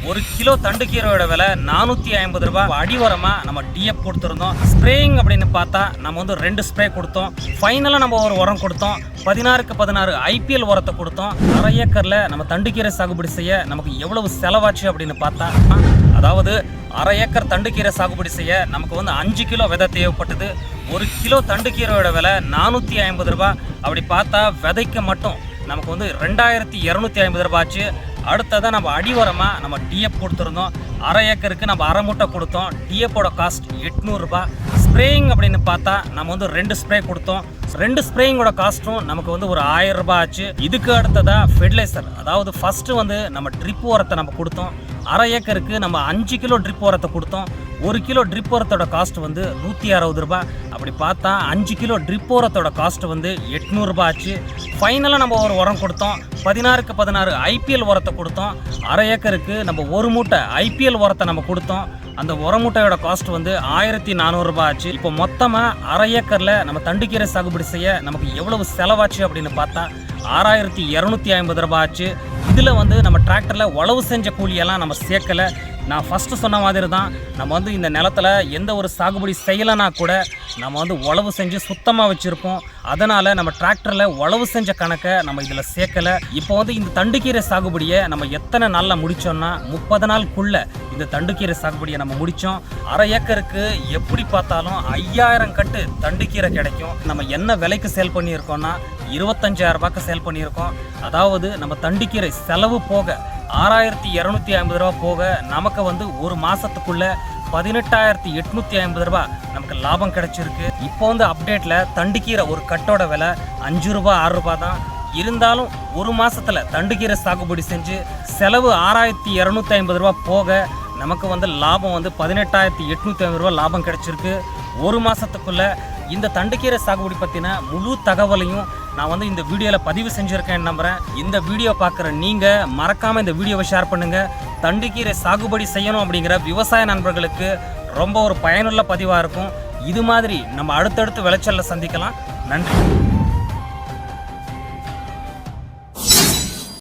ஒரு கிலோ தண்டுக்கீரையோட விலை 450 ரூபாய். அடி உரமா நம்ம டிஎப் கொடுத்துருந்தோம். ஸ்ப்ரேயிங் அப்படின்னு பார்த்தா நம்ம வந்து 2 ஸ்ப்ரே கொடுத்தோம். ஃபைனலாக நம்ம ஒரு உரம் கொடுத்தோம். 16க்கு 16 ஐபிஎல் உரத்தை கொடுத்தோம். அரை ஏக்கரில் நம்ம தண்டுக்கீரை சாகுபடி செய்ய நமக்கு எவ்வளவு செலவாச்சு அப்படின்னு பார்த்தா, அதாவது அரை ஏக்கர் தண்டுக்கீரை சாகுபடி செய்ய நமக்கு வந்து 5 கிலோ விதை தேவைப்பட்டது. ஒரு கிலோ தண்டுக்கீரையோட விலை 450 ரூபாய். அப்படி பார்த்தா விதைக்கு மட்டும் நமக்கு வந்து 2250 ரூபாய் ஆச்சு. அடுத்ததாக நம்ம அடி உரமாக நம்ம டிஎப் கொடுத்துருந்தோம். அரை ஏக்கருக்கு நம்ம அரை மூட்டை கொடுத்தோம். டிஎப்போட காஸ்ட் 800 ரூபாய். ஸ்ப்ரேயிங் அப்படின்னு பார்த்தா நம்ம வந்து 2 ஸ்ப்ரே கொடுத்தோம். 2 ஸ்ப்ரேயிங்கோட காஸ்ட்டும் நமக்கு வந்து ஒரு 1000 ரூபாய் ஆச்சு. இதுக்கு அடுத்ததாக ஃபெர்டிலைசர், அதாவது ஃபஸ்ட்டு வந்து நம்ம ட்ரிப் உரத்தை நம்ம கொடுத்தோம். அரை ஏக்கருக்கு நம்ம 5 கிலோ ட்ரிப் உரத்தை கொடுத்தோம். 1 கிலோ ட்ரிப் உரத்தோட காஸ்ட் வந்து 160 ரூபாய். அப்படி பார்த்தா 5 கிலோ ட்ரிப் உரத்தோட காஸ்ட் வந்து 800 ரூபாய் ஆச்சு. ஃபைனலாக நம்ம ஒரு உரம் கொடுத்தோம். 16க்கு 16 ஐபிஎல் உரத்தை கொடுத்தோம். அரை ஏக்கருக்கு நம்ம ஒரு மூட்டை ஐபிஎல் உரத்தை நம்ம கொடுத்தோம். அந்த உர மூட்டையோட காஸ்ட் வந்து 1400 ரூபாய் ஆச்சு. இப்போ மொத்தமாக அரை ஏக்கரில் நம்ம தண்டுக்கீரை சாகுபடி செய்ய நமக்கு எவ்வளவு செலவாச்சு அப்படின்னு பார்த்தா 6250 ரூபாய் ஆச்சு. இதில் வந்து நம்ம டிராக்டரில் உழவு செஞ்ச கூலியெல்லாம் நம்ம சேர்க்கலை. நான் ஃபஸ்ட்டு சொன்ன மாதிரி தான், நம்ம வந்து இந்த நிலத்தில் எந்த ஒரு சாகுபடி செய்யலைன்னா கூட நம்ம வந்து உழவு செஞ்சு சுத்தமாக வச்சுருப்போம். அதனால் நம்ம டிராக்டரில் உழவு செஞ்ச கணக்கை நம்ம இதில் சேர்க்கலை. இப்போ வந்து இந்த தண்டுக்கீரை சாகுபடியை நம்ம எத்தனை நாளில் முடித்தோம்னா 30 நாளுக்குள்ளே இந்த தண்டுக்கீரை சாகுபடியை நம்ம முடித்தோம். அரை ஏக்கருக்கு எப்படி பார்த்தாலும் 5000 கட்டு தண்டுக்கீரை கிடைக்கும். நம்ம என்ன விலைக்கு சேல் பண்ணியிருக்கோம்னா 25000 ரூபாய்க்கு சேல் பண்ணியிருக்கோம். அதாவது நம்ம தண்டுக்கீரை செலவு போக 6250 ரூபா போக நமக்கு வந்து ஒரு மாதத்துக்குள்ள 18850 ரூபாய் நமக்கு லாபம் கிடைச்சிருக்கு. இப்போ வந்து அப்டேட்டில் தண்டுக்கீரை ஒரு கட்டோட விலை 5 ரூபாய் 6 ரூபாய் தான். இருந்தாலும் ஒரு மாதத்தில் தண்டுக்கீரை சாகுபடி செஞ்சு செலவு 6250 ரூபா போக நமக்கு வந்து லாபம் வந்து 18850 ரூபா லாபம் கிடைச்சிருக்கு. ஒரு மாதத்துக்குள்ளே இந்த தண்டுக்கீரை சாகுபடி பற்றின முழு தகவலையும் நான் வந்து இந்த வீடியோவில் பதிவு செஞ்சுருக்கேன்னு நம்புகிறேன். இந்த வீடியோ பார்க்குற நீங்கள் மறக்காமல் இந்த வீடியோவை ஷேர் பண்ணுங்கள். தண்டுக்கீரை சாகுபடி செய்யணும் அப்படிங்கிற விவசாய நண்பர்களுக்கு ரொம்ப ஒரு பயனுள்ள பதிவாக இருக்கும். இது மாதிரி நம்ம அடுத்தடுத்து விளைச்சலில் சந்திக்கலாம். நன்றி.